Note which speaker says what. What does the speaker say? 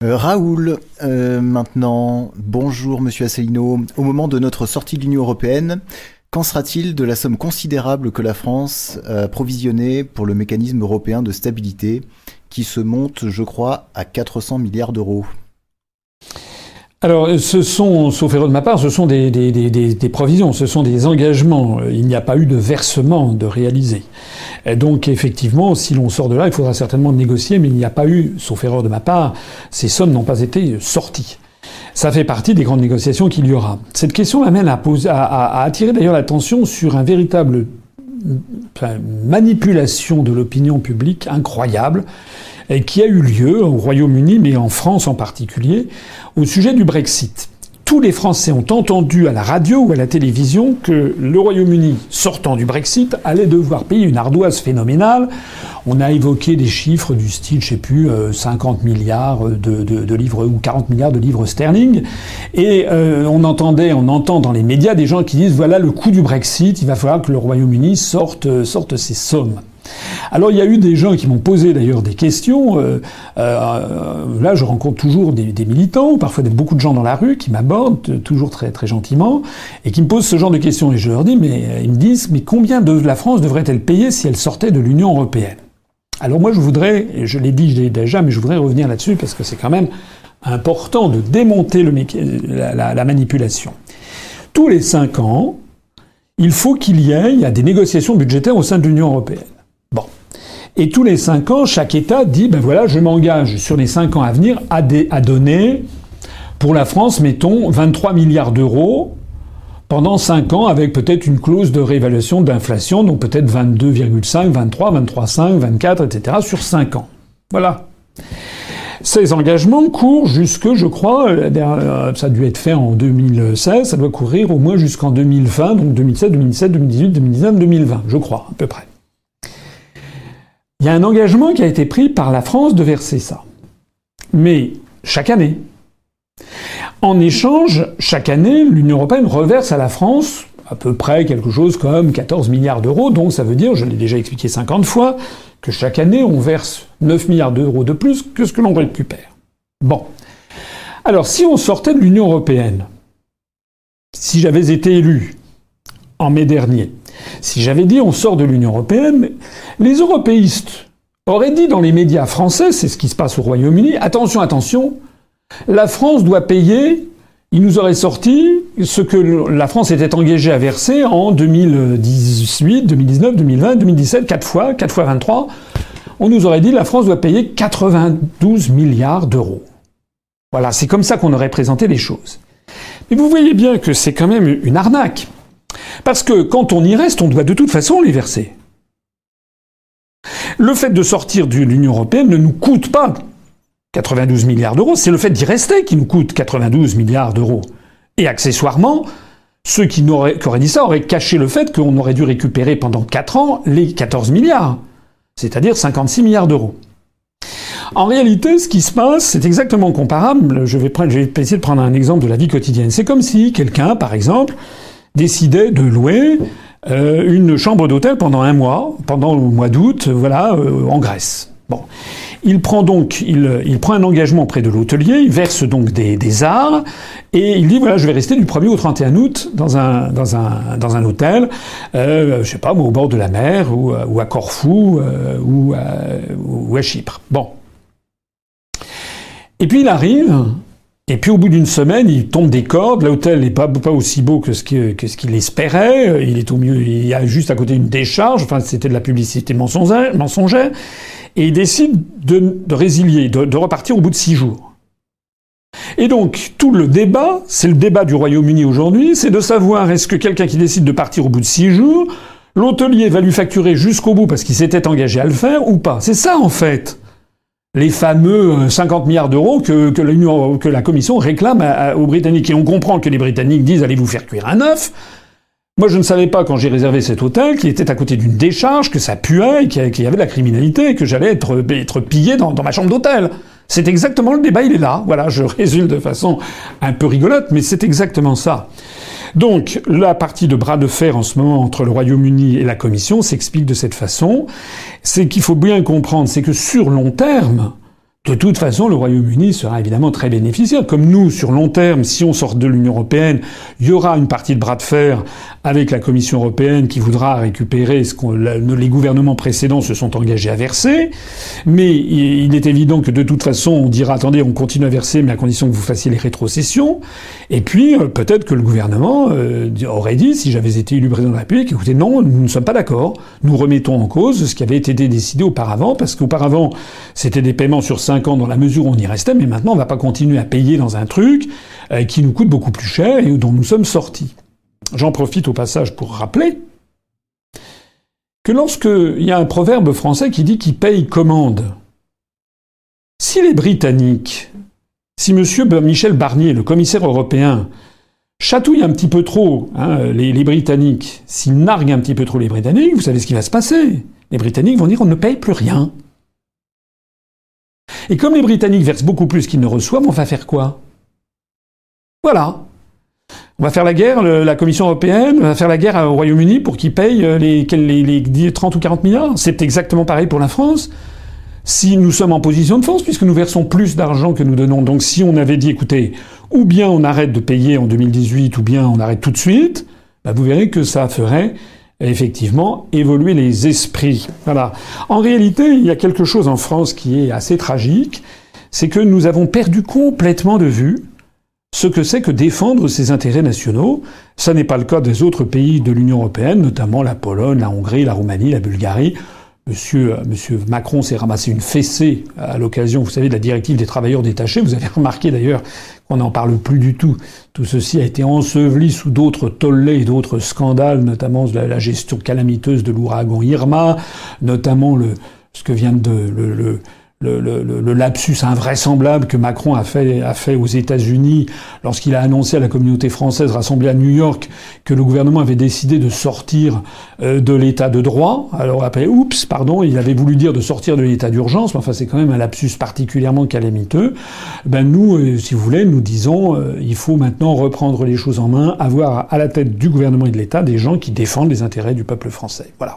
Speaker 1: Raoul, maintenant, bonjour Monsieur Asselineau. Au moment de notre sortie de l'Union européenne, qu'en sera-t-il de la somme considérable que la France a provisionnée pour le mécanisme européen de stabilité, qui se monte, je crois, à 400 milliards d'euros?
Speaker 2: Alors, sauf erreur de ma part, ce sont des provisions, ce sont des engagements. Il n'y a pas eu de versement de réalisé. Et donc, effectivement, si l'on sort de là, il faudra certainement négocier, mais il n'y a pas eu, sauf erreur de ma part, ces sommes n'ont pas été sorties. Ça fait partie des grandes négociations qu'il y aura. Cette question m'amène à attirer d'ailleurs l'attention sur un véritable manipulation de l'opinion publique incroyable et qui a eu lieu au Royaume-Uni, mais en France en particulier, au sujet du Brexit. Tous les Français ont entendu à la radio ou à la télévision que le Royaume-Uni, sortant du Brexit, allait devoir payer une ardoise phénoménale. On a évoqué des chiffres du style, je sais plus, 50 milliards de livres ou 40 milliards de livres sterling. Et on entend dans les médias des gens qui disent voilà le coût du Brexit, il va falloir que le Royaume-Uni sorte ces sommes. Alors il y a eu des gens qui m'ont posé d'ailleurs des questions. Là, je rencontre toujours des militants, parfois beaucoup de gens dans la rue qui m'abordent toujours très très gentiment et qui me posent ce genre de questions. Et je leur dis, ils me disent, mais combien de la France devrait-elle payer si elle sortait de l'Union européenne? Alors moi, je voudrais, et je l'ai déjà, mais je voudrais revenir là-dessus parce que c'est quand même important de démonter la manipulation. Tous les 5 ans, il faut qu'il y ait des négociations budgétaires au sein de l'Union européenne. Bon. Et tous les 5 ans, chaque État dit, ben voilà, je m'engage sur les 5 ans à venir à donner, pour la France, mettons, 23 milliards d'euros pendant 5 ans avec peut-être une clause de réévaluation d'inflation, donc peut-être 22,5, 23, 23,5, 24, etc. sur 5 ans. Voilà. Ces engagements courent jusque, je crois, ça a dû être fait en 2016, ça doit courir au moins jusqu'en 2020, donc 2007, 2017, 2018, 2019, 2020, je crois, à peu près. Il y a un engagement qui a été pris par la France de verser ça. Mais chaque année. En échange, chaque année, l'Union européenne reverse à la France à peu près quelque chose comme 14 milliards d'euros, donc ça veut dire, je l'ai déjà expliqué 50 fois, que chaque année, on verse 9 milliards d'euros de plus que ce que l'on récupère. Bon. Alors, si on sortait de l'Union européenne, si j'avais été élu en mai dernier, si j'avais dit on sort de l'Union européenne, les européistes auraient dit dans les médias français, c'est ce qui se passe au Royaume-Uni, attention, attention, la France doit payer, il nous aurait sorti ce que la France était engagée à verser en 2018, 2019, 2020, 2017, 4 fois 23. On nous aurait dit la France doit payer 92 milliards d'euros. Voilà, c'est comme ça qu'on aurait présenté les choses. Mais vous voyez bien que c'est quand même une arnaque. Parce que quand on y reste, on doit de toute façon les verser. Le fait de sortir de l'Union européenne ne nous coûte pas 92 milliards d'euros, c'est le fait d'y rester qui nous coûte 92 milliards d'euros. Et accessoirement, ceux qui auraient dit ça auraient caché le fait qu'on aurait dû récupérer pendant 4 ans les 14 milliards, c'est-à-dire 56 milliards d'euros. En réalité, ce qui se passe, c'est exactement comparable. Je vais essayer de prendre un exemple de la vie quotidienne. C'est comme si quelqu'un, par exemple, décidait de louer une chambre d'hôtel pendant un mois, pendant le mois d'août, voilà, en Grèce. Bon. Il prend un engagement auprès de l'hôtelier, il verse donc des arts, et il dit voilà, je vais rester du 1er au 31 août dans un hôtel, je sais pas, au bord de la mer, ou à Corfou, ou à Chypre. Bon. Et puis il arrive, et puis au bout d'une semaine, il tombe des cordes, l'hôtel n'est pas aussi beau que ce qu'il espérait, il est au milieu, il y a juste à côté une décharge, enfin c'était de la publicité mensongère, et il décide de résilier, de repartir au bout de 6 jours. Et donc, tout le débat, c'est le débat du Royaume-Uni aujourd'hui, c'est de savoir est-ce que quelqu'un qui décide de partir au bout de 6 jours, l'hôtelier va lui facturer jusqu'au bout parce qu'il s'était engagé à le faire ou pas. C'est ça, en fait. Les fameux 50 milliards d'euros que la Commission réclame aux Britanniques. Et on comprend que les Britanniques disent allez vous faire cuire un œuf. Moi, je ne savais pas, quand j'ai réservé cet hôtel, qu'il était à côté d'une décharge, que ça puait, qu'il y avait de la criminalité, et que j'allais être pillé dans ma chambre d'hôtel. C'est exactement le débat, il est là. Voilà, je résume de façon un peu rigolote, mais c'est exactement ça. Donc, la partie de bras de fer en ce moment entre le Royaume-Uni et la Commission s'explique de cette façon. C'est qu'il faut bien comprendre, c'est que sur long terme, De toute façon, le Royaume-Uni sera évidemment très bénéficiaire. Comme nous, sur long terme, si on sort de l'Union européenne, il y aura une partie de bras de fer avec la Commission européenne qui voudra récupérer ce que les gouvernements précédents se sont engagés à verser. Mais il est évident que de toute façon, on dira, attendez, on continue à verser, mais à condition que vous fassiez les rétrocessions. Et puis, peut-être que le gouvernement aurait dit, si j'avais été élu président de la République, écoutez, non, nous ne sommes pas d'accord. Nous remettons en cause ce qui avait été décidé auparavant, parce qu'auparavant, c'était des paiements sur 5 ans dans la mesure où on y restait, mais maintenant on va pas continuer à payer dans un truc qui nous coûte beaucoup plus cher et dont nous sommes sortis. J'en profite au passage pour rappeler que lorsqu'il y a un proverbe français qui dit qui paye commande, si les Britanniques, si monsieur Michel Barnier, le commissaire européen, chatouille un petit peu trop les Britanniques, s'il nargue un petit peu trop les Britanniques, vous savez ce qui va se passer. Les Britanniques vont dire on ne paye plus rien. Et comme les Britanniques versent beaucoup plus qu'ils ne reçoivent, on va faire quoi? Voilà. On va faire la guerre, la Commission européenne va faire la guerre au Royaume-Uni pour qu'il paye les 30 ou 40 milliards. C'est exactement pareil pour la France. Si nous sommes en position de force, puisque nous versons plus d'argent que nous donnons. Donc si on avait dit, écoutez, ou bien on arrête de payer en 2018, ou bien on arrête tout de suite, vous verrez que ça ferait effectivement évoluer les esprits. Voilà. En réalité, il y a quelque chose en France qui est assez tragique, c'est que nous avons perdu complètement de vue ce que c'est que défendre ses intérêts nationaux. Ça n'est pas le cas des autres pays de l'Union européenne, notamment la Pologne, la Hongrie, la Roumanie, la Bulgarie. Monsieur Macron s'est ramassé une fessée à l'occasion, vous savez, de la directive des travailleurs détachés. Vous avez remarqué d'ailleurs qu'on n'en parle plus du tout. Tout ceci a été enseveli sous d'autres tollés et d'autres scandales, notamment la gestion calamiteuse de l'ouragan Irma, notamment ce que vient de le lapsus invraisemblable que Macron a fait aux États-Unis lorsqu'il a annoncé à la communauté française rassemblée à New York que le gouvernement avait décidé de sortir de l'état de droit. Alors après, il avait voulu dire de sortir de l'état d'urgence, mais enfin c'est quand même un lapsus particulièrement calamiteux. Nous, si vous voulez, nous disons il faut maintenant reprendre les choses en main, avoir à la tête du gouvernement et de l'État des gens qui défendent les intérêts du peuple français. Voilà.